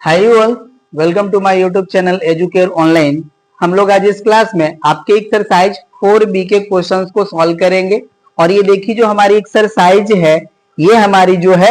Hi all, welcome to my YouTube channel Educare online. हम लोग आज इस क्लास में आपके एक्सरसाइज 4B के क्वेश्चंस को सॉल्व करेंगे। और ये देखिए जो हमारी एक्सरसाइज है ये हमारी जो है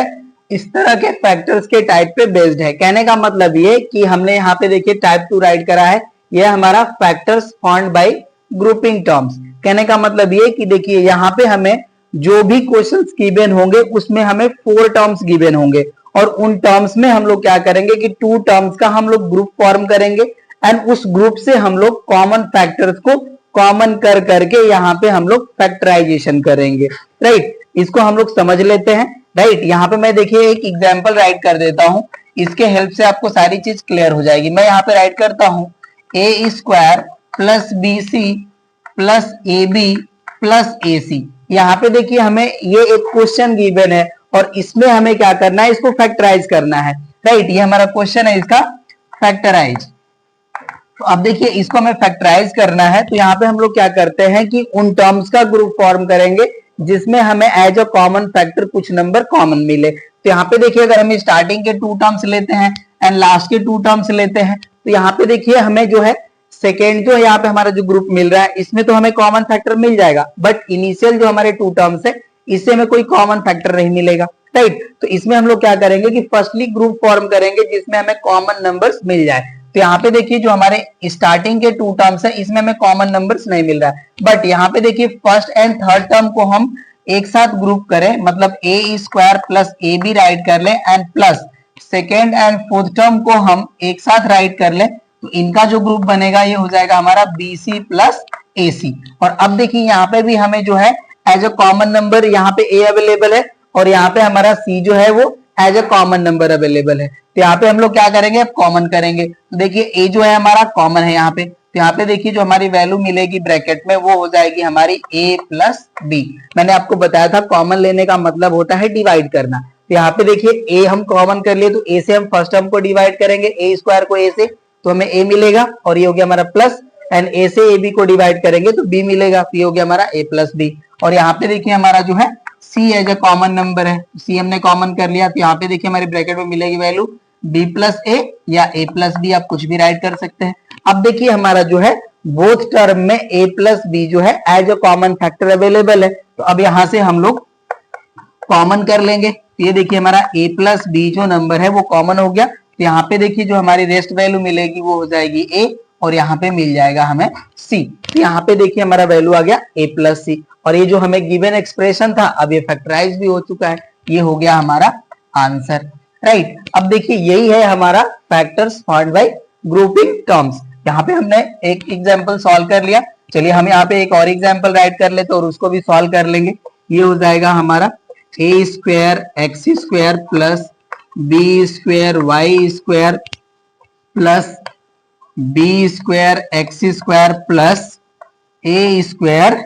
इस तरह के फैक्टर्स के टाइप पे बेस्ड है। कहने का मतलब ये कि हमने यहाँ पे देखिए टाइप 2 राइट करा है, ये हमारा factors found by grouping terms. कहने का मतलब ये कि देखिए यहाँ पे हमें जो भी क्वेश्चंस गिवन होंगे उसमें हमें 4 टर्म्स गिवन होंगे और उन टर्म्स में हम लोग क्या करेंगे कि 2 टर्म्स का हम लोग ग्रुप फॉर्म करेंगे एंड उस ग्रुप से हम लोग कॉमन फैक्टर्स को कॉमन कर करके यहाँ पे हम लोग फैक्टराइजेशन करेंगे। राइट, इसको हम लोग समझ लेते हैं। राइट, यहाँ पे मैं देखिए एक एग्जाम्पल राइट कर देता हूं, इसके हेल्प से आपको सारी चीज क्लियर हो जाएगी। मैं यहाँ पे राइट करता हूं A square plus B C plus A B plus A C. यहाँ पे देखिए हमें ये एक क्वेश्चन गिवन है और इसमें हमें क्या करना है, इसको फैक्टराइज करना है। राइट, ये हमारा क्वेश्चन है, इसका फैक्टराइज। तो अब देखिए इसको हमें फैक्टराइज करना है तो यहाँ पे हम लोग क्या करते हैं कि उन टर्म्स का ग्रुप फॉर्म करेंगे जिसमें हमें एज अ कॉमन फैक्टर कुछ नंबर कॉमन मिले। तो यहाँ पे देखिए अगर हम स्टार्टिंग के 2 टर्म्स लेते हैं एंड लास्ट के 2 टर्म्स लेते हैं तो यहाँ पे देखिए हमें जो है सेकेंड जो यहाँ पे हमारा जो ग्रुप मिल रहा है इसमें तो हमें कॉमन फैक्टर मिल जाएगा, बट इनिशियल जो हमारे 2 टर्म्स है इससे हमें कोई कॉमन फैक्टर नहीं मिलेगा। राइट, तो इसमें हम लोग क्या करेंगे कि फर्स्टली ग्रुप फॉर्म करेंगे जिसमें हमें कॉमन नंबर्स मिल जाए। तो यहाँ पे देखिए जो हमारे स्टार्टिंग के 2 टर्म्स है इसमें हमें कॉमन नंबर्स नहीं मिल रहा है, बट यहाँ पे देखिए फर्स्ट एंड थर्ड टर्म को हम एक साथ ग्रुप करें, मतलब A square plus A B write कर ले and plus second and fourth term को हम एक साथ राइट कर ले, तो इनका जो ग्रुप बनेगा ये हो जाएगा हमारा बी सी प्लस ए सी। और अब देखिए यहाँ पे भी हमें जो है एज अ कॉमन नंबर यहाँ पे ए अवेलेबल है और यहाँ पे हमारा सी जो है वो as a common number available है। तो यहाँ पे हम लोग क्या करेंगे, अब कॉमन करेंगे। तो देखिए ए जो है हमारा कॉमन है यहाँ पे, तो यहाँ पे देखिए जो हमारी वैल्यू मिलेगी ब्रैकेट में वो हो जाएगी हमारी ए प्लस बी। मैंने आपको बताया था कॉमन लेने का मतलब होता है डिवाइड करना। तो यहाँ पे देखिए ए हम कॉमन कर लिए तो ए से हम फर्स्ट टर्म को डिवाइड करेंगे, ए स्क्वायर को ए से तो हमें ए मिलेगा और ये हो गया हमारा प्लस, एंड ए से ए बी को डिवाइड करेंगे तो बी मिलेगा, तो ये हो गया हमारा ए प्लस बी। और यहाँ पे देखिए हमारा जो है सी एज अ कॉमन नंबर है, सी हमने कॉमन कर लिया तो यहाँ पे देखिए हमारे ब्रैकेट में मिलेगी वैल्यू बी प्लस ए या ए प्लस बी, आप कुछ भी राइट कर सकते हैं। अब देखिए हमारा जो है बोथ टर्म में ए प्लस बी जो है as a common factor available है, तो अब यहाँ से हम लोग कॉमन कर लेंगे। तो ये देखिए हमारा a प्लस बी जो नंबर है वो कॉमन हो गया, तो यहाँ पे देखिए जो हमारी रेस्ट वैल्यू मिलेगी वो हो जाएगी a और यहाँ पे मिल जाएगा हमें c। तो यहाँ पे देखिए हमारा वैल्यू आ गया a प्लस सी और ये जो हमें गिवन एक्सप्रेशन था अब ये फैक्टराइज भी हो चुका है, ये हो गया हमारा आंसर। राइट, अब देखिए यही है हमारा factors found by grouping terms. यहाँ पे हमने एक एग्जाम्पल सॉल्व कर लिया, चलिए हम यहाँ पे एक और एग्जाम्पल राइट कर लेते और उसको भी सॉल्व कर लेंगे। ये हो जाएगा हमारा A square X square plus B square Y square plus B square X square plus A square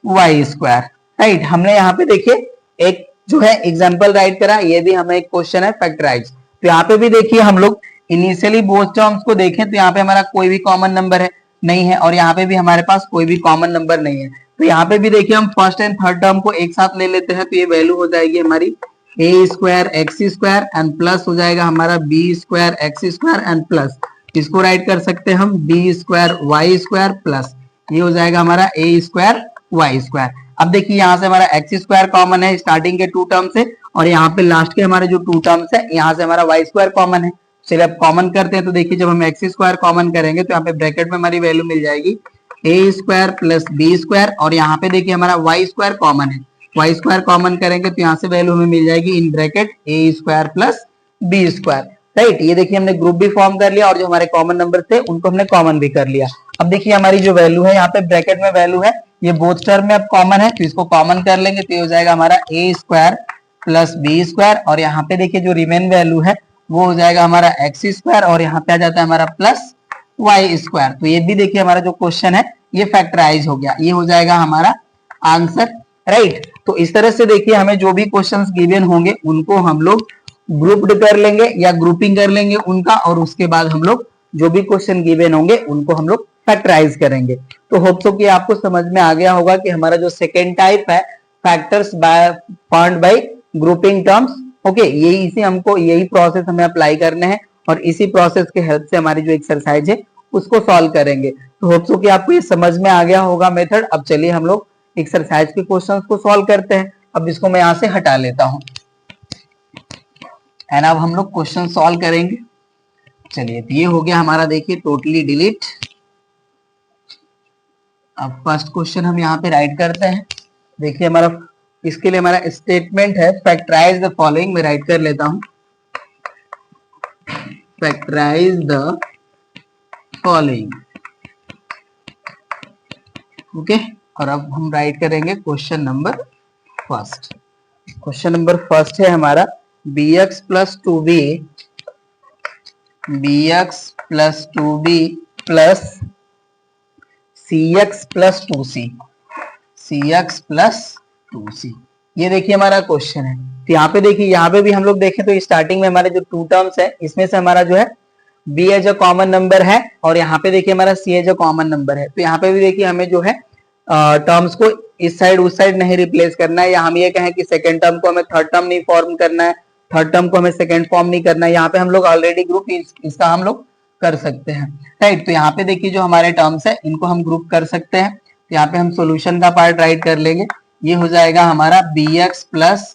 Y square. Right, हमने यहाँ पे देखिए एक जो है एग्जांपल राइट करा, ये भी हमें एक क्वेश्चन है फैक्टराइज। तो यहाँ पे भी देखिए हम लोग इनिशियली बोथ टर्म्स को देखें तो यहाँ पे हमारा कोई भी कॉमन नंबर है नहीं है और यहाँ पे भी हमारे पास कोई भी कॉमन नंबर नहीं है। तो यहाँ पे भी देखिए हम फर्स्ट एंड थर्ड टर्म को एक साथ ले लेते हैं तो ये वैल्यू हो जाएगी हमारी A square X square and plus हो जाएगा हमारा B square X square and plus इसको राइट कर सकते हैं हम B square Y square plus ये हो जाएगा हमारा ए स्क्वायर वाई स्क्वायर। अब देखिए यहाँ से हमारा एक्स स्क्वायर कॉमन है स्टार्टिंग के 2 टर्म से और यहाँ पे लास्ट के हमारे जो 2 टर्म्स है यहाँ से हमारा वाई स्क्वायर कॉमन है। चलिए अब कॉमन करते हैं तो देखिए जब हम एक्स स्क्वायर कॉमन करेंगे तो यहाँ पे ब्रैकेट में हमारी वैल्यू मिल जाएगी A square plus B square और यहाँ पे देखिए हमारा वाई स्क्वायर कॉमन है, वाई स्क्वायर कॉमन करेंगे तो यहाँ से वैल्यू हमें मिल जाएगी in bracket A square plus B square. Right, ये देखिए हमने ग्रुप भी फॉर्म कर लिया और जो हमारे कॉमन नंबर थे उनको हमने कॉमन भी कर लिया। अब देखिए हमारी जो वैल्यू है यहाँ पे ब्रैकेट में वैल्यू है ये बोथ टर्म में अब कॉमन है तो इसको कॉमन कर लेंगे तो ये हो जाएगा हमारा A square plus B square और यहाँ पे देखिए जो रिमेन वैल्यू है वो हो जाएगा हमारा एक्स स्क्वायर और यहाँ पे आ जाता है हमारा प्लस वाई स्क्वायर। तो ये भी देखिए हमारा जो क्वेश्चन है ये फैक्टराइज हो गया, ये हो जाएगा हमारा आंसर। राइट, तो इस तरह से देखिए हमें जो भी क्वेश्चंस गिवन होंगे उनको हम लोग ग्रुप्ड कर लेंगे या ग्रुपिंग कर लेंगे उनका और उसके बाद हम लोग जो भी क्वेश्चन गिवन होंगे उनको हम लोग फैक्टराइज करेंगे। तो होप सो कि आपको समझ में आ गया होगा कि हमारा जो सेकेंड टाइप है factors found by grouping terms, okay, यही प्रोसेस हमें अप्लाई करने हैं और इसी प्रोसेस के हेल्प से हमारी जो एक्सरसाइज है उसको सॉल्व करेंगे। तो होप सो कि आपको ये समझ में आ गया होगा मेथड। अब चलिए हम लोग एक्सरसाइज के क्वेश्चंस को सॉल्व करते हैं। अब इसको मैं यहाँ से हटा लेता हूँ एंड अब हम लोग क्वेश्चन सॉल्व करेंगे। चलिए ये हो गया हमारा, देखिए टोटली डिलीट। अब फर्स्ट क्वेश्चन हम यहाँ पे राइट करते हैं। देखिए हमारा इसके लिए हमारा स्टेटमेंट है फैक्टराइज द फॉलोइंग। मैं राइट कर लेता हूं, फैक्टराइज द फॉलोइंग। ओके, और अब हम राइट करेंगे question number first. Question number first है हमारा bx plus 2b plus cx plus 2c cx plus 2c। ये देखिए हमारा क्वेश्चन है। तो यहाँ पे देखिए, यहाँ पे भी हम लोग देखें तो स्टार्टिंग में हमारे जो टू टर्म्स है इसमें से हमारा जो है b as a common number है और यहाँ पे देखिए हमारा c as a common number है। तो यहाँ पे भी देखिए हमें जो है टर्म्स को इस साइड उस साइड नहीं रिप्लेस करना है, या हम ये कहें कि सेकेंड टर्म को हमें थर्ड टर्म नहीं फॉर्म करना है, थर्ड टर्म को हमें सेकेंड फॉर्म नहीं करना है। यहाँ पे हम लोग ऑलरेडी ग्रुप इसका हम लोग कर सकते हैं, राइट। तो यहाँ पे देखिए जो हमारे टर्म्स है इनको हम ग्रुप कर सकते हैं। तो यहाँ पे हम सोल्यूशन का पार्ट राइट कर लेंगे। ये हो जाएगा हमारा bx plus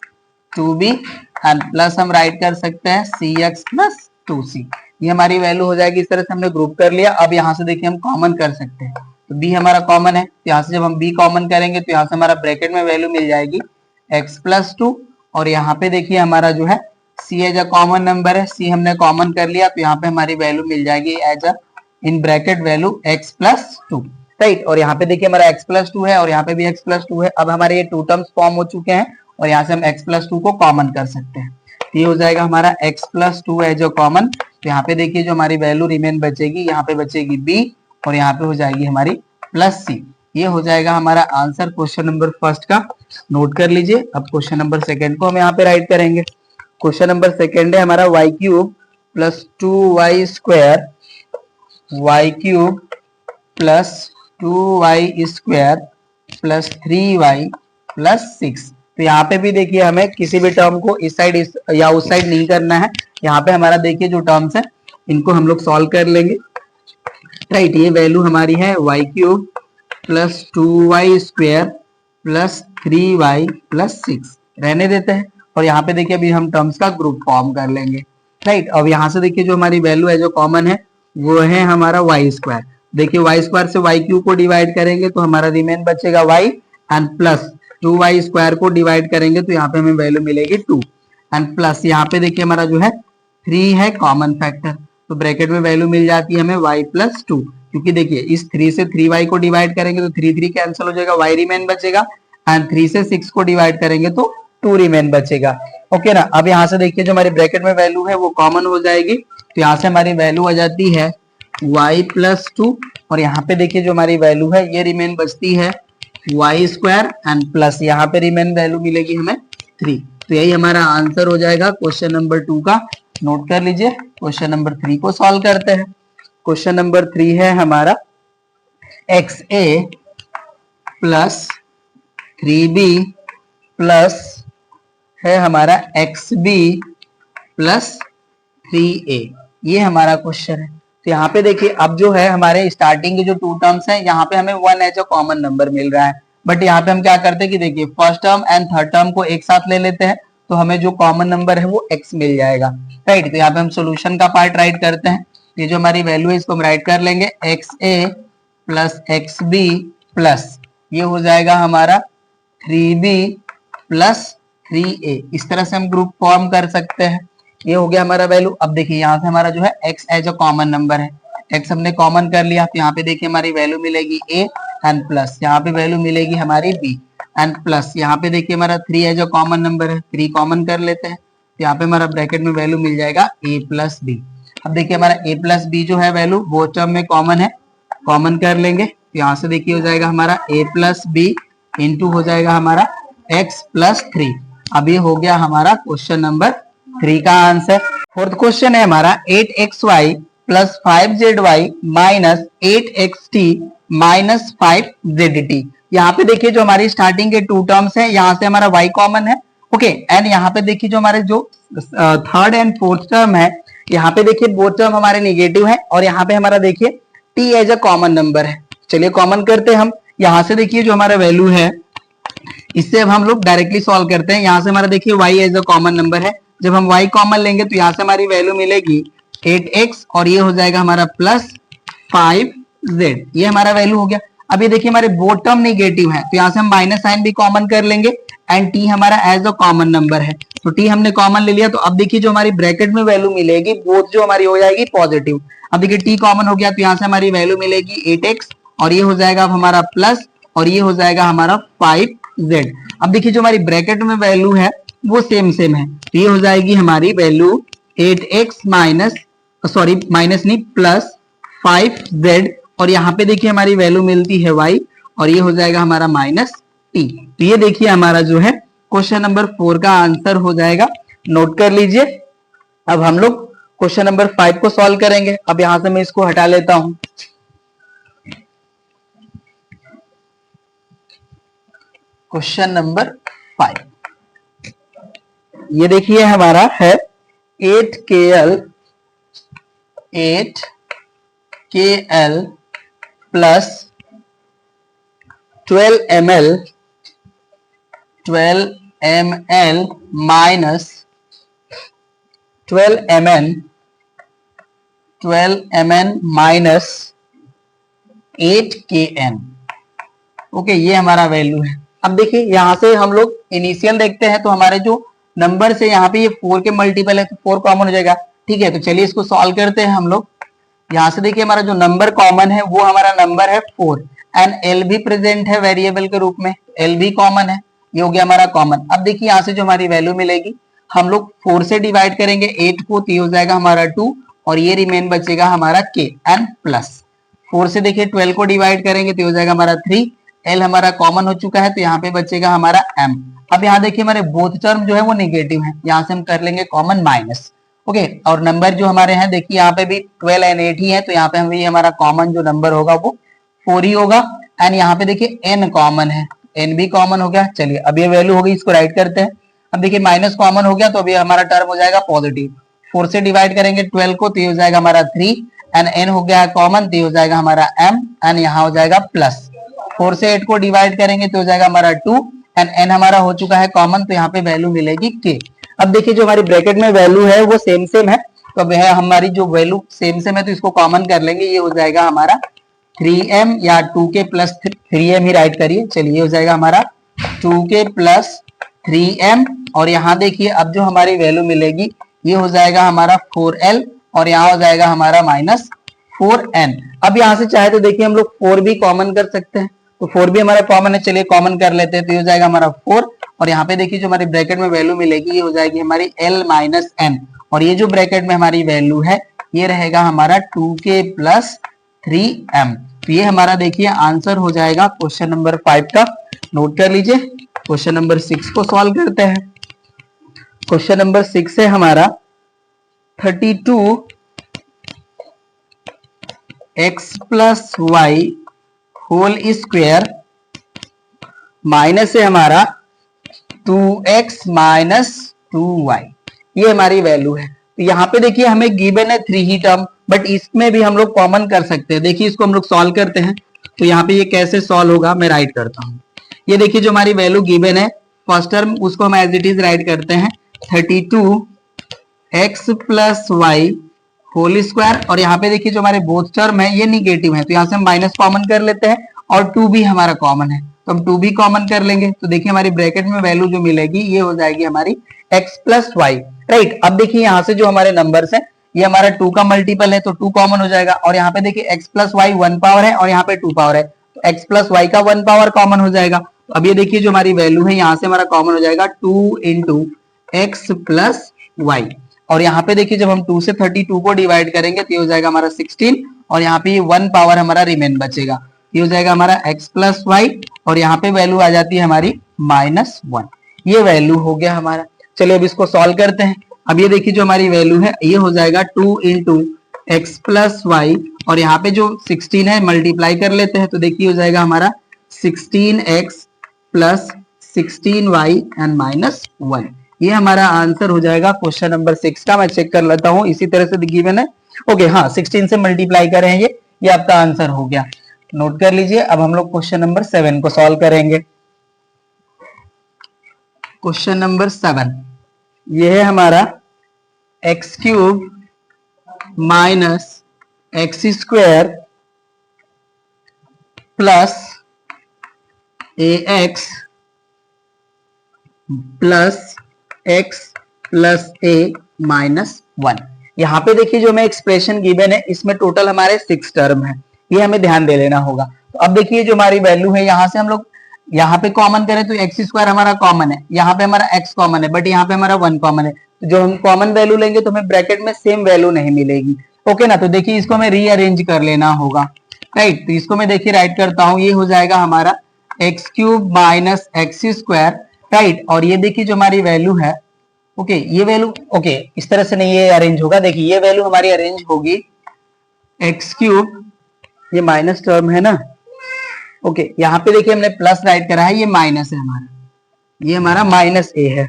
2b and plus हम राइट कर सकते हैं cx प्लस 2c। ये हमारी वैल्यू हो जाएगी। इस तरह से हमने ग्रुप कर लिया। अब यहाँ से देखिए हम कॉमन कर सकते हैं, तो b हमारा कॉमन है। तो यहाँ से जब हम b कॉमन करेंगे तो यहाँ से हमारा ब्रैकेट में वैल्यू मिल जाएगी x प्लस 2 और यहाँ पे देखिए हमारा जो है c as a common number है, c हमने कॉमन कर लिया तो यहाँ पे हमारी वैल्यू मिल जाएगी as a in bracket value x plus 2, right. और यहाँ पे देखिए हमारा x प्लस 2 है और यहाँ पे भी x प्लस 2 है। अब हमारे ये टू टर्म्स फॉर्म हो चुके हैं और यहाँ से हम x प्लस 2 को कॉमन कर सकते हैं। तो ये हो जाएगा हमारा x plus 2 as a common. तो यहाँ पे देखिए जो हमारी वैल्यू रिमेन बचेगी, यहाँ पे बचेगी b और यहाँ पे हो जाएगी हमारी प्लस c। ये हो जाएगा हमारा आंसर क्वेश्चन नंबर फर्स्ट का। नोट कर लीजिए। अब क्वेश्चन नंबर सेकेंड को हम यहाँ पे राइट करेंगे। क्वेश्चन नंबर सेकेंड है हमारा y cube plus 2y square plus 2y square plus 3y plus 6। तो यहाँ पे भी देखिए हमें किसी भी टर्म को इस साइड या उस साइड नहीं करना है। यहाँ पे हमारा देखिए जो टर्म्स है इनको हम लोग सॉल्व कर लेंगे, राइट। ये वैल्यू हमारी है y cube plus 2y square plus 3y plus 6 रहने देते हैं। और यहाँ पे देखिए अभी हम टर्म्स का ग्रुप फॉर्म कर लेंगे, राइट। अब यहाँ से देखिए जो हमारी वैल्यू है जो कॉमन है वो है हमारा y स्क्वायर। देखिए y स्क्वायर से y क्यूब को डिवाइड करेंगे तो हमारा रिमेन बचेगा y and plus 2y square को डिवाइड करेंगे तो यहाँ पे हमें वैल्यू मिलेगी 2 एंड प्लस यहाँ पे देखिए हमारा जो है 3 है कॉमन फैक्टर, तो ब्रैकेट में वैल्यू मिल जाती है हमें y प्लस 2। क्योंकि देखिए इस 3 से 3y को डिवाइड करेंगे तो 3 कैंसिल हो जाएगा, y रिमेन बचेगा एंड 3 से 6 को डिवाइड करेंगे तो 2 रिमेन बचेगा, ओके ना। अब यहाँ से देखिए जो हमारी ब्रैकेट में वैल्यू है वो कॉमन हो जाएगी। तो यहाँ से हमारी वैल्यू आ जाती है y प्लस 2 और यहाँ पे देखिए जो हमारी वैल्यू है ये रिमेन बचती है y स्क्वायर एंड प्लस यहाँ पे रिमेन वैल्यू मिलेगी हमें 3। तो यही हमारा आंसर हो जाएगा क्वेश्चन नंबर 2 का। नोट कर लीजिए। क्वेश्चन नंबर 3 को सॉल्व करते हैं। क्वेश्चन नंबर 3 है हमारा xa प्लस 3b प्लस है हमारा xb प्लस 3a। ये हमारा क्वेश्चन है। तो यहाँ पे देखिए अब जो है हमारे स्टार्टिंग के जो टू टर्म्स हैं यहाँ पे हमें 1 एज अ कॉमन नंबर मिल रहा है, बट यहाँ पे हम क्या करते हैं कि देखिए first term and third term को एक साथ ले लेते हैं तो हमें जो कॉमन नंबर है वो x मिल जाएगा, राइट। तो यहाँ पे हम सोल्यूशन का पार्ट राइट करते हैं। ये जो हमारी वैल्यू है इसको हम राइट कर लेंगे xa प्लस xb प्लस ये हो जाएगा हमारा 3b प्लस 3a। इस तरह से हम ग्रुप फॉर्म कर सकते हैं। ये हो गया हमारा वैल्यू। अब देखिए यहाँ से हमारा जो है x as a common number है, x हमने कॉमन कर लिया तो यहाँ पे देखिए हमारी वैल्यू मिलेगी a एंड प्लस यहाँ पे वैल्यू मिलेगी हमारी b एंड प्लस यहाँ पे देखिए हमारा 3 एज अ कॉमन नंबर है, 3 कॉमन कर लेते हैं तो यहाँ पे हमारा ब्रैकेट में वैल्यू मिल जाएगा a प्लस b। अब देखिए हमारा a प्लस b जो है वैल्यू वो टर्म में कॉमन है, कॉमन कर लेंगे तो यहाँ से देखिए हो जाएगा हमारा a प्लस b इंटू हो जाएगा हमारा x प्लस 3। अब ये हो गया हमारा क्वेश्चन नंबर 3 का आंसर। फोर्थ क्वेश्चन है हमारा 8xy plus 5zy minus 8xt minus 5zdt। यहाँ पे देखिए जो हमारी स्टार्टिंग के टू टर्म्स है यहाँ से हमारा y कॉमन है, ओके। एंड यहाँ पे देखिए जो हमारे जो थर्ड एंड फोर्थ टर्म है यहाँ पे देखिए बोथ टर्म हमारे निगेटिव है और यहाँ पे हमारा देखिए t as a common number है। चलिए कॉमन करते हैं हम। यहाँ से देखिए जो हमारा वैल्यू है इससे अब हम लोग डायरेक्टली सॉल्व करते हैं। यहाँ से हमारा देखिए y as a common number है, जब हम y कॉमन लेंगे तो यहाँ से हमारी वैल्यू मिलेगी 8x और ये हो जाएगा हमारा प्लस 5z। ये हमारा वैल्यू हो गया। अब ये देखिए हमारे बोथ टर्म निगेटिव है तो यहाँ से हम माइनस साइन भी कॉमन कर लेंगे एंड t हमारा एज अ कॉमन नंबर है तो t हमने कॉमन ले लिया। तो अब देखिए जो हमारी ब्रैकेट में वैल्यू मिलेगी बोथ जो हमारी हो जाएगी पॉजिटिव। अब देखिए t कॉमन हो गया तो यहाँ से हमारी वैल्यू मिलेगी 8x और ये हो जाएगा अब हमारा प्लस और ये हो जाएगा हमारा 5z। अब देखिए जो हमारी ब्रैकेट में वैल्यू है वो सेम है तो ये हो जाएगी हमारी value 8x minus sorry minus नहीं प्लस 5z और यहाँ पे देखिए हमारी वैल्यू मिलती है y और ये हो जाएगा हमारा माइनस t। तो ये देखिए हमारा जो है क्वेश्चन नंबर 4 का आंसर हो जाएगा। नोट कर लीजिए। अब हम लोग क्वेश्चन नंबर 5 को सॉल्व करेंगे। अब यहां से मैं इसको हटा लेता हूं। क्वेश्चन नंबर 5 ये देखिए हमारा है 8kl plus 12 ml minus 12 mn minus 8kn। Okay ये हमारा वैल्यू है। अब देखिए यहां से हम लोग इनिशियल देखते हैं तो हमारे जो नंबर से यहाँ पे ये 4 के मल्टीपल है तो 4 कॉमन हो जाएगा। ठीक है तो चलिए इसको सॉल्व करते हैं हम लोग। यहाँ से देखिए हमारा जो नंबर कॉमन है वो हमारा नंबर है 4 एंड एल भी प्रेजेंट है वेरिएबल के रूप में, एल भी कॉमन है, ये हो गया हमारा कॉमन। अब देखिए यहाँ से जो हमारी वैल्यू मिलेगी हम लोग 4 से डिवाइड करेंगे 8 को तो ये हो जाएगा हमारा 2 और ये रिमेन बचेगा हमारा k एंड प्लस 4 से देखिए 12 को डिवाइड करेंगे तो हो जाएगा हमारा 3, एल हमारा कॉमन हो चुका है तो यहाँ पे बचेगा हमारा m। अब यहाँ देखिए हमारे बोथ टर्म जो है वो नेगेटिव है, यहाँ से हम कर लेंगे कॉमन माइनस। ओके और नंबर जो हमारे हैं देखिए यहाँ पे भी 12 एंड 8 ही है तो यहाँ पे हम ये हमारा कॉमन जो नंबर होगा वो 4 ही होगा एंड यहाँ पे देखिए n कॉमन है, n भी कॉमन हो गया। चलिए अब ये वैल्यू हो गई, इसको राइट करते हैं। अब देखिए माइनस कॉमन हो गया तो अभी हमारा टर्म हो जाएगा पॉजिटिव। 4 से डिवाइड करेंगे 12 को तो ये हो जाएगा हमारा 3 एंड n हो गया कॉमन तो ये हो जाएगा हमारा m एंड यहाँ हो जाएगा प्लस। 4 से 8 को डिवाइड करेंगे तो हो जाएगा हमारा 2 एंड n हमारा हो चुका है कॉमन तो यहाँ पे वैल्यू मिलेगी k। अब देखिए जो हमारी ब्रैकेट में वैल्यू है वो सेम है तो अब है हमारी जो वैल्यू सेम है तो इसको कॉमन कर लेंगे, ये हो जाएगा हमारा 3m या 2k प्लस 3m ही राइट करिए। चलिए हो जाएगा हमारा 2k प्लस 3m और यहाँ देखिए अब जो हमारी वैल्यू मिलेगी ये हो जाएगा हमारा 4l और यहाँ हो जाएगा हमारा माइनस 4n। अब यहाँ से चाहे तो देखिए हम लोग 4 भी कॉमन कर सकते हैं तो 4 भी हमारा कॉमन है, चलिए कॉमन कर लेते हैं तो ये हो जाएगा हमारा 4 और यहाँ पे देखिए जो हमारी ब्रैकेट में वैल्यू मिलेगी ये हो जाएगी हमारी l माइनस n और ये जो ब्रैकेट में हमारी वैल्यू है ये रहेगा हमारा 2k प्लस 3m। तो ये हमारा देखिए आंसर हो जाएगा क्वेश्चन नंबर 5 का। नोट कर लीजिए। क्वेश्चन नंबर 6 को सॉल्व करते हैं। क्वेश्चन नंबर 6 है हमारा 32x plus Y whole square minus है हमारा 2x माइनस 2y, ये हमारी वैल्यू है। तो यहाँ पे देखिए हमें गिवन है 3 ही टर्म बट इसमें भी हम लोग कॉमन कर सकते हैं। देखिए इसको हम लोग सॉल्व करते हैं तो यहाँ पे ये कैसे सॉल्व होगा मैं राइट करता हूँ। ये देखिए जो हमारी वैल्यू गिवन है फर्स्ट टर्म उसको हम एज इट इज राइट करते हैं 32x plus Y whole square और यहाँ पे देखिए जो हमारे बोथ टर्म है ये निगेटिव है तो यहाँ से हम माइनस कॉमन कर लेते हैं और 2 भी हमारा कॉमन है तो हम 2 भी कॉमन कर लेंगे तो देखिए हमारी ब्रैकेट में वैल्यू जो मिलेगी ये हो जाएगी हमारी x प्लस वाई। राइट अब देखिए यहाँ से जो हमारे नंबर्स है ये हमारा 2 का मल्टीपल है तो 2 कॉमन हो जाएगा और यहाँ पे देखिए x प्लस वाई 1 पावर है और यहाँ पे 2 पावर है तो x प्लस वाई का 1 पावर कॉमन हो जाएगा। तो अब ये देखिए जो हमारी वैल्यू है यहाँ से हमारा कॉमन हो जाएगा 2 इंटू एक्स प्लस वाई और यहाँ पे देखिए जब हम 2 से 32 को डिवाइड करेंगे तो ये हो जाएगा हमारा 16 और यहाँ पे 1 पावर हमारा रिमेन बचेगा, ये हो जाएगा हमारा x प्लस वाई और यहाँ पे वैल्यू आ जाती है हमारी माइनस 1। ये वैल्यू हो गया हमारा। चलिए अब इसको सॉल्व करते हैं। अब ये देखिए जो हमारी वैल्यू है ये हो जाएगा 2 इंटू एक्स प्लस वाई और यहाँ पे जो 16 है मल्टीप्लाई कर लेते हैं तो देखिए हो जाएगा हमारा 16x plus 16y and minus 1, ये हमारा आंसर हो जाएगा क्वेश्चन नंबर 6 का। मैं चेक कर लेता हूं, इसी तरह से गिवन है। ओके, हाँ 16 से मल्टीप्लाई करें ये आपका आंसर हो गया, नोट कर लीजिए। अब हम लोग क्वेश्चन नंबर 7 को सॉल्व करेंगे। क्वेश्चन नंबर 7 ये है हमारा X cube minus X square plus A X plus X plus A minus 1। यहाँ पे देखिए जो हमें एक्सप्रेशन गिवन है इसमें टोटल हमारे 6 टर्म है, ये हमें ध्यान दे लेना होगा। तो अब देखिए जो हमारी वैल्यू है यहाँ से हम लोग यहाँ पे कॉमन करें तो एक्स स्क्वायर हमारा कॉमन है, यहाँ पे हमारा एक्स कॉमन है, बट यहाँ पे हमारा 1 कॉमन है। तो जो हम कॉमन वैल्यू लेंगे तो हमें ब्रैकेट में सेम वैल्यू नहीं मिलेगी। ओके ना, तो देखिए इसको हमें रीअरेंज कर लेना होगा, राइट। तो इसको मैं देखिए राइट करता हूँ, ये हो जाएगा हमारा X cube minus X square, right. और ये देखिए जो हमारी वैल्यू है, ओके ये वैल्यू, ओके इस तरह से नहीं ये अरेंज होगा, देखिए ये वैल्यू हमारी अरेंज होगी एक्स क्यूब, ये माइनस टर्म है ना, ओके यहाँ पे देखिए हमने प्लस राइट करा है, ये माइनस है हमारा, ये हमारा माइनस ए है।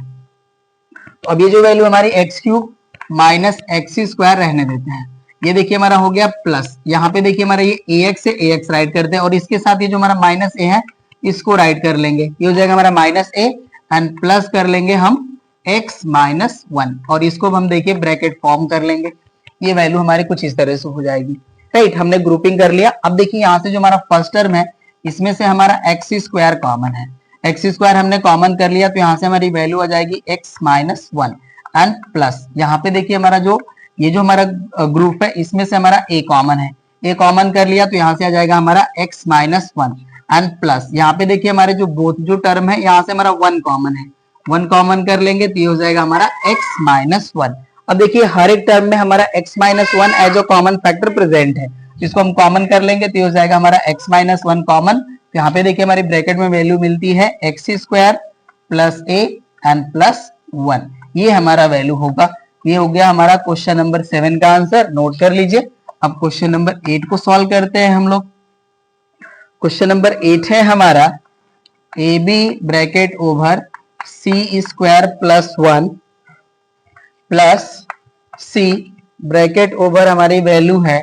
तो अब ये जो वैल्यू हमारी x cube minus X square रहने देते हैं, ये देखिए हमारा हो गया प्लस, यहाँ पे देखिए हमारा ये ए एक्स है, ए एक्स राइट करते हैं, और इसके साथ ये जो हमारा माइनस ए है इसको राइट कर लेंगे, ये हो जाएगा हमारा माइनस ए एंड प्लस कर लेंगे हम x माइनस 1, और इसको हम देखिए ब्रैकेट फॉर्म कर लेंगे, ये वैल्यू हमारी कुछ इस तरह से हो जाएगी, राइट। हमने ग्रुपिंग कर लिया। अब देखिए यहाँ से जो हमारा फर्स्ट टर्म है इसमें से हमारा एक्स स्क्वायर कॉमन है, एक्स स्क्वायर हमने कॉमन कर लिया, तो यहाँ से हमारी वैल्यू आ जाएगी x माइनस 1 एंड प्लस, यहाँ पे देखिए हमारा जो ये जो हमारा ग्रुप है इसमें से हमारा a कॉमन है, a कॉमन कर लिया तो यहाँ से आ जाएगा हमारा x माइनस 1 एंड प्लस, यहाँ पे देखिए हमारे जो बोथ जो टर्म है यहाँ से हमारा 1 कॉमन है, 1 कॉमन कर लेंगे तो ये हो जाएगा हमारा x माइनस 1। अब देखिए हर एक टर्म में हमारा x minus 1 as a common factor present है, जिसको हम कॉमन कर लेंगे तो ये हो जाएगा हमारा x माइनस 1 कॉमन। तो यहाँ पे देखिए हमारी ब्रैकेट में वैल्यू मिलती है x square plus A and plus 1, ये हमारा वैल्यू होगा। ये हो गया हमारा क्वेश्चन नंबर 7 का आंसर, नोट कर लीजिए। अब क्वेश्चन नंबर 8 को सॉल्व करते हैं हम लोग। क्वेश्चन नंबर 8 है हमारा A B bracket over C square plus 1 plus C bracket over हमारी वैल्यू है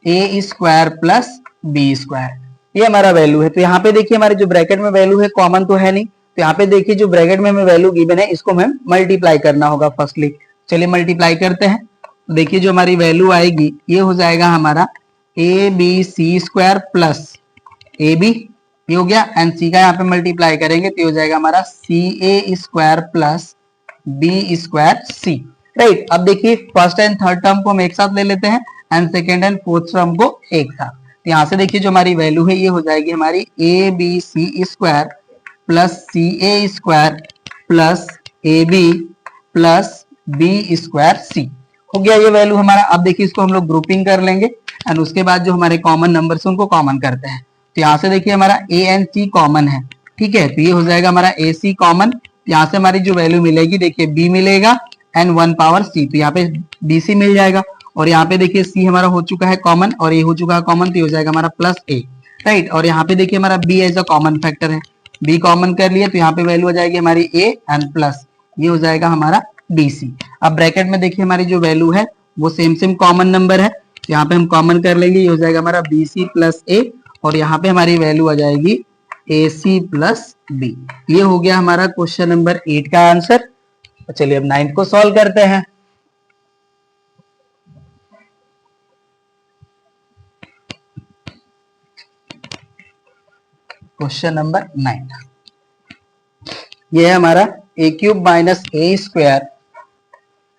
A square plus B square, ये हमारा वैल्यू है। तो यहाँ पे देखिए हमारे जो ब्रैकेट में वैल्यू है कॉमन तो है नहीं, तो यहाँ पे देखिए जो ब्रैकेट में हमें वैल्यू गिवन है इसको हमें मल्टीप्लाई करना होगा फर्स्टली। चलिए मल्टीप्लाई करते हैं, देखिए जो हमारी वैल्यू आएगी ये हो जाएगा हमारा A B C square plus A B, ये हो गया, एंड सी का यहाँ पे मल्टीप्लाई करेंगे तो ये हो जाएगा हमारा सी A square plus B square C, right. अब देखिए फर्स्ट एंड थर्ड टर्म को हम एक साथ ले लेते हैं and second and fourth term को एक साथ। तो यहाँ से देखिए जो हमारी वैल्यू है ये हो जाएगी हमारी A B C square plus C A square plus A B plus B square C, हो गया ये वैल्यू हमारा। अब देखिए इसको हम लोग ग्रुपिंग कर लेंगे एंड उसके बाद जो हमारे कॉमन नंबर्स उनको कॉमन करते हैं। तो यहाँ से देखिए हमारा ए एंड सी कॉमन है, ठीक है, तो ये हो जाएगा हमारा ए सी कॉमन। यहाँ से हमारी जो वैल्यू मिलेगी देखिए बी मिलेगा एंड 1 पावर सी, तो यहाँ पे बी सी मिल जाएगा, और यहाँ पे देखिए सी हमारा हो चुका है कॉमन और ये हो चुका है कॉमन, तो ये हो जाएगा हमारा प्लस ए, राइट। और यहाँ पे देखिए हमारा B as a common factor है, बी कॉमन कर लिया तो यहाँ पे वैल्यू आ जाएगी हमारी ए एंड प्लस, ये हो जाएगा हमारा बी सी। अब ब्रैकेट में देखिए हमारी जो वैल्यू है वो सेम सेम कॉमन नंबर है, तो यहाँ पे हम कॉमन कर लेंगे, ये हो जाएगा हमारा बी सी प्लस ए, और यहाँ पे हमारी वैल्यू आ जाएगी ए सी प्लस बी। ये हो गया हमारा क्वेश्चन नंबर 8 का आंसर। चलिए अब 9 को सॉल्व करते हैं। क्वेश्चन नंबर 9 ये है हमारा A cube minus A square,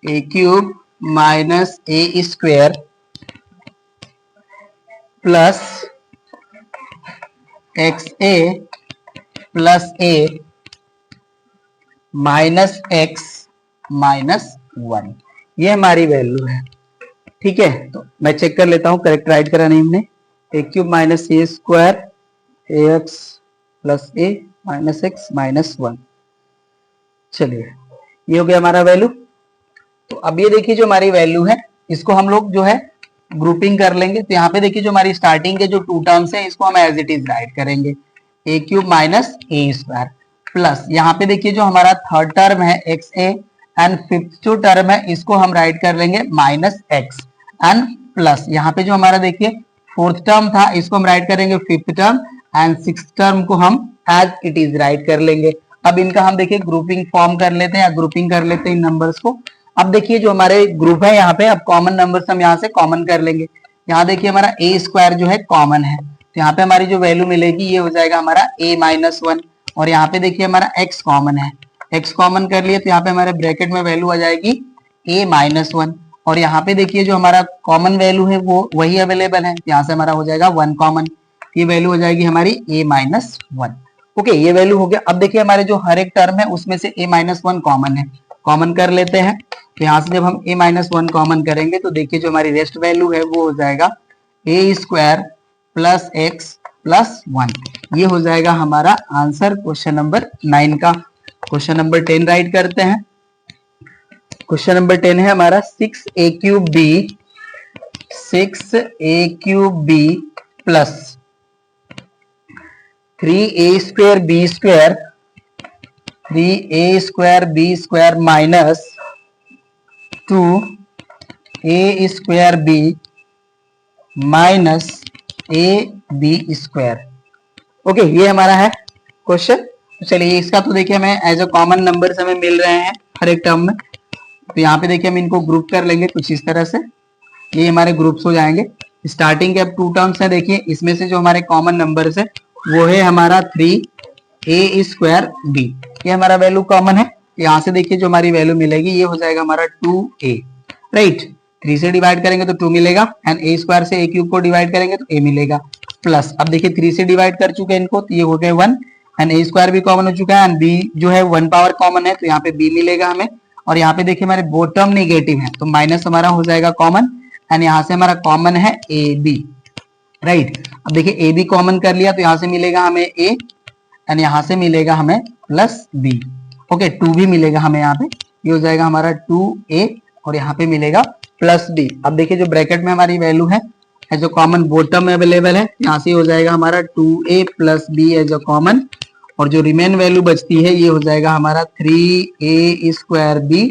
A cube minus A square plus x A plus A minus x minus 1, ये हमारी वैल्यू है, ठीक है। तो मैं चेक कर लेता हूं करेक्ट राइट करा नहीं हमने। ए cube minus A square A X plus A minus x minus 1, चलिए ये हो गया हमारा वैल्यू। तो अब ये देखिए जो हमारी वैल्यू है इसको हम लोग जो है ग्रुपिंग कर लेंगे। तो यहाँ पे देखिए जो हमारी स्टार्टिंग के जो 2 टर्म्स है इसको हम एज इट इज राइट करेंगे, ए क्यूब माइनस ए स्क्वायर प्लस यहाँ पे देखिए जो हमारा थर्ड टर्म है एक्स ए एंड फिफ्थ जो टर्म है इसको हम राइट कर लेंगे माइनस एक्स एंड प्लस यहाँ पे जो हमारा देखिए फोर्थ टर्म था इसको हम राइट करेंगे fifth term and six term को हम एज इट इज राइट कर लेंगे। अब इनका हम देखिए ग्रुपिंग फॉर्म कर लेते हैं या ग्रुपिंग कर लेते हैं इन नंबर्स को। अब देखिए जो हमारे ग्रुप है यहाँ पे अब कॉमन नंबर्स हम यहाँ से कॉमन कर लेंगे। यहाँ देखिए हमारा ए स्क्वायर जो है कॉमन है तो यहाँ पे हमारी जो वैल्यू मिलेगी ये हो जाएगा हमारा a माइनस वन और यहाँ पे देखिए हमारा x कॉमन है, x कॉमन कर लिए तो यहाँ पे हमारे ब्रैकेट में वैल्यू आ जाएगी a माइनस वन और यहाँ पे देखिए जो हमारा कॉमन वैल्यू है वो वही अवेलेबल है यहाँ से हमारा हो जाएगा वन कॉमन, ये वैल्यू हो जाएगी हमारी a माइनस वन। ओके ये वैल्यू हो गया। अब देखिए हमारे जो हर एक टर्म है उसमें से a माइनस वन कॉमन है, कॉमन कर लेते हैं तो यहाँ से जब हम a माइनस वन कॉमन करेंगे तो देखिए जो हमारी रेस्ट वैल्यू है वो हो जाएगा a square plus X plus one. ये हो जाएगा हमारा आंसर क्वेश्चन नंबर 9 का। क्वेश्चन नंबर 10 राइट करते हैं। क्वेश्चन नंबर 10 है हमारा 6a cube B plus 3a square B square minus 2a square B minus A B square. Okay ये हमारा है क्वेश्चन। चलिए इसका तो देखिए हमें एज अ कॉमन नंबर हमें मिल रहे हैं हर एक टर्म में तो यहाँ पे देखिए हम इनको ग्रुप कर लेंगे कुछ इस तरह से, ये हमारे ग्रुप्स हो जाएंगे। स्टार्टिंग के अब टू टर्म्स हैं देखिए इसमें से जो हमारे कॉमन नंबर्स है वो है हमारा 3a स्क्वायर बी, ये हमारा वैल्यू कॉमन है। यहाँ से देखिए जो हमारी वैल्यू मिलेगी ये हो जाएगा हमारा 2a राइट, 3 से डिवाइड करेंगे तो 2 मिलेगा एंड a स्क्वायर से a क्यूब को डिवाइड करेंगे तो a मिलेगा प्लस अब देखिए 3 से डिवाइड कर चुके हैं इनको तो ये हो गए 1 एंड a स्क्वायर भी कॉमन हो चुका है एंड b जो है 1 पावर कॉमन है तो यहाँ पे b मिलेगा हमें और यहाँ पे देखिए हमारे बोथ टर्म नेगेटिव है तो माइनस हमारा हो जाएगा कॉमन एंड यहाँ से हमारा कॉमन है ए बी राइट। अब देखिए ए बी कॉमन कर लिया तो यहाँ से मिलेगा हमें a एंड यहाँ से मिलेगा हमें प्लस b। ओके 2 भी मिलेगा हमें यहाँ पे, ये हो जाएगा हमारा 2a और यहाँ पे मिलेगा प्लस b। अब देखिए जो ब्रैकेट में हमारी वैल्यू है एज अ कॉमन बॉटम में अवेलेबल है यहाँ से हो जाएगा हमारा 2a plus b as a common और जो रिमेन वैल्यू बचती है ये हो जाएगा हमारा 3a स्क्वायर b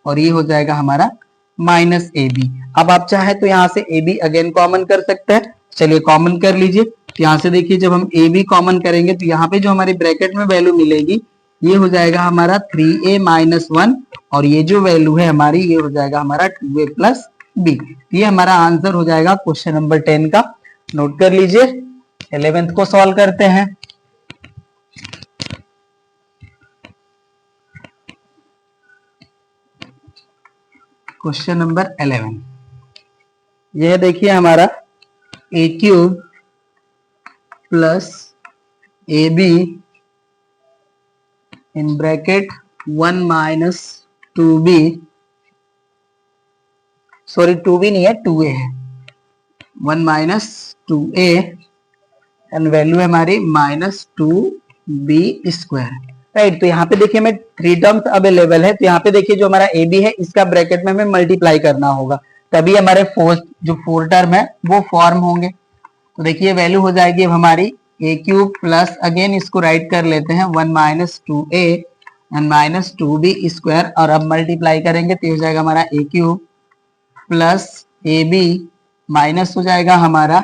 और ये हो जाएगा हमारा माइनस ए बी। अब आप चाहे तो यहाँ से ए बी अगेन कॉमन कर सकते हैं, चलिए कॉमन कर लीजिए। तो यहाँ से देखिए जब हम ए बी कॉमन करेंगे तो यहाँ पे जो हमारी ब्रैकेट में वैल्यू मिलेगी ये हो जाएगा हमारा 3a माइनस वन और ये जो वैल्यू है हमारी ये हो जाएगा हमारा 2a प्लस बी। ये हमारा आंसर हो जाएगा क्वेश्चन नंबर 10 का। नोट कर लीजिए। 11th को सॉल्व करते हैं। क्वेश्चन नंबर 11 यह देखिए हमारा a cube plus A be in bracket 1 minus 2b, sorry 2b नहीं है 2a है, 1 माइनस 2a एंड वैल्यू है हमारी माइनस 2b स्क्वायर राइट। तो यहाँ पे देखिए हमें 3 टर्म्स अवेलेबल है तो यहाँ पे देखिए जो हमारा ए बी है इसका ब्रैकेट में हमें मल्टीप्लाई करना होगा तभी हमारे जो 4 टर्म है वो फॉर्म होंगे। तो देखिए वैल्यू हो जाएगी अब हमारी ए क्यूब प्लस अगेन इसको राइट कर लेते हैं 1 minus 2a and minus 2b square और अब मल्टीप्लाई करेंगे तो हो जाएगा हमारा A cube plus A B minus हो जाएगा हमारा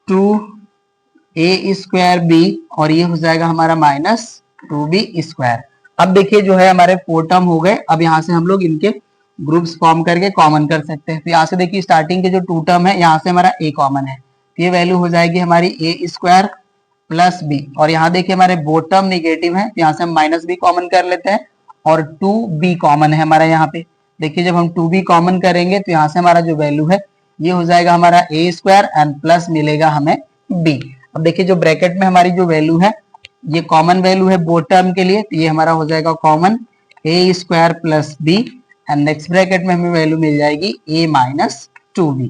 2a स्क्वायर बी और ये हो जाएगा हमारा माइनस 2b स्क्वायर। अब देखिए जो है हमारे 4 टर्म हो गए। अब यहाँ से हम लोग इनके ग्रुप्स फॉर्म करके कॉमन कर सकते हैं। तो यहाँ से देखिए स्टार्टिंग के जो 2 टर्म है यहाँ से हमारा a कॉमन है तो ये वैल्यू हो जाएगी हमारी a स्क्वायर प्लस b और यहाँ देखिए हमारे बोथ टर्म निगेटिव है तो यहाँ से हम माइनस b कॉमन कर लेते हैं और 2b कॉमन है हमारा यहाँ पे। देखिए जब हम 2b कॉमन करेंगे तो यहाँ से हमारा जो वैल्यू है ये हो जाएगा हमारा a स्क्वायर एंड प्लस मिलेगा हमें b। अब देखिए जो ब्रैकेट में हमारी जो वैल्यू है ये कॉमन वैल्यू है बोथ टर्म के लिए तो ये हमारा हो जाएगा common a square plus b and next bracket में हमें वैल्यू मिल जाएगी a माइनस 2b।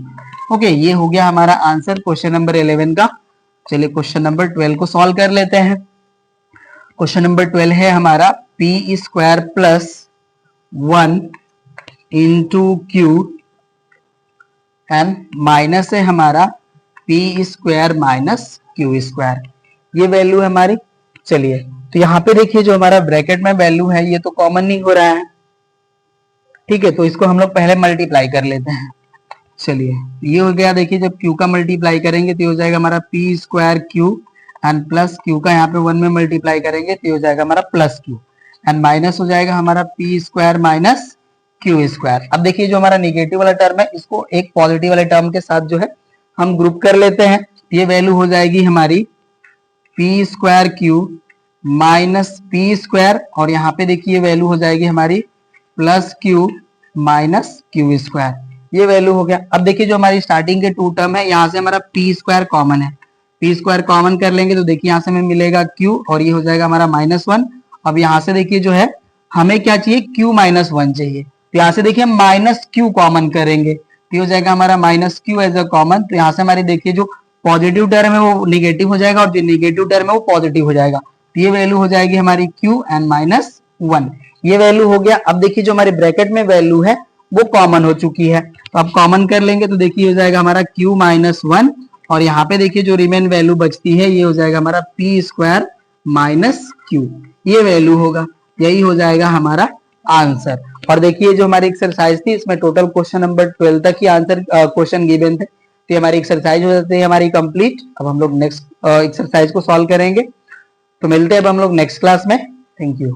ओके ये हो गया हमारा आंसर क्वेश्चन नंबर 11 का। चलिए क्वेश्चन नंबर 12 को सॉल्व कर लेते हैं। क्वेश्चन नंबर 12 है हमारा p square plus 1 into Q and minus है हमारा p square minus Q square, ये वैल्यू है हमारी। चलिए, तो यहाँ पे देखिए जो हमारा ब्रैकेट में वैल्यू है ये तो कॉमन नहीं हो रहा है, ठीक है, तो इसको हम लोग पहले मल्टीप्लाई कर लेते हैं। चलिए, ये हो गया। देखिए जब q का मल्टीप्लाई करेंगे तो ये हो जाएगा हमारा P square Q and plus q का यहाँ पे 1 में मल्टीप्लाई करेंगे तो ये हो जाएगा हमारा प्लस q एंड माइनस हो जाएगा हमारा P square minus Q square. अब देखिए जो हमारा निगेटिव वाला टर्म है इसको एक पॉजिटिव वाले टर्म के साथ जो है हम ग्रुप कर लेते हैं। ये वैल्यू हो जाएगी हमारी P square Q minus P square और यहाँ पे देखिए वैल्यू हो जाएगी हमारी plus Q minus Q square, ये वैल्यू हो गया। अब देखिए जो हमारी स्टार्टिंग के टू टर्म है यहाँ से हमारा पी स्क्वायर कॉमन है, पी स्क्वायर कॉमन कर लेंगे तो देखिए यहाँ से हमें मिलेगा क्यू और ये हो जाएगा हमारा -1। अब यहाँ से देखिए जो है हमें क्या चाहिए, क्यू -1 चाहिए, तो यहाँ से देखिए हम माइनस क्यू कॉमन करेंगे तो हो जाएगा हमारा minus Q as a common. तो यहाँ से हमारी देखिए जो पॉजिटिव टर्म है वो निगेटिव हो जाएगा और जो निगेटिव टर्म है वो पॉजिटिव हो जाएगा, तो ये वैल्यू हो जाएगी हमारी क्यू एंड -1, ये वैल्यू हो गया। अब देखिए जो हमारे ब्रैकेट में वैल्यू है वो कॉमन हो चुकी है, तो अब कॉमन कर लेंगे तो देखिए हो जाएगा हमारा क्यू -1 और यहाँ पे देखिए जो रिमेन वैल्यू बचती है ये हो जाएगा हमारा पी स्क्वायर माइनस क्यू, ये वैल्यू होगा, यही हो जाएगा हमारा आंसर। और देखिए जो हमारी एक्सरसाइज थी इसमें टोटल क्वेश्चन नंबर 12 तक ही आंसर क्वेश्चन गिवन थे, तो ये हमारी एक्सरसाइज हो जाती है हमारी कंप्लीट। अब हम लोग नेक्स्ट एक्सरसाइज को सॉल्व करेंगे, तो मिलते हैं अब हम लोग नेक्स्ट क्लास में। Thank you.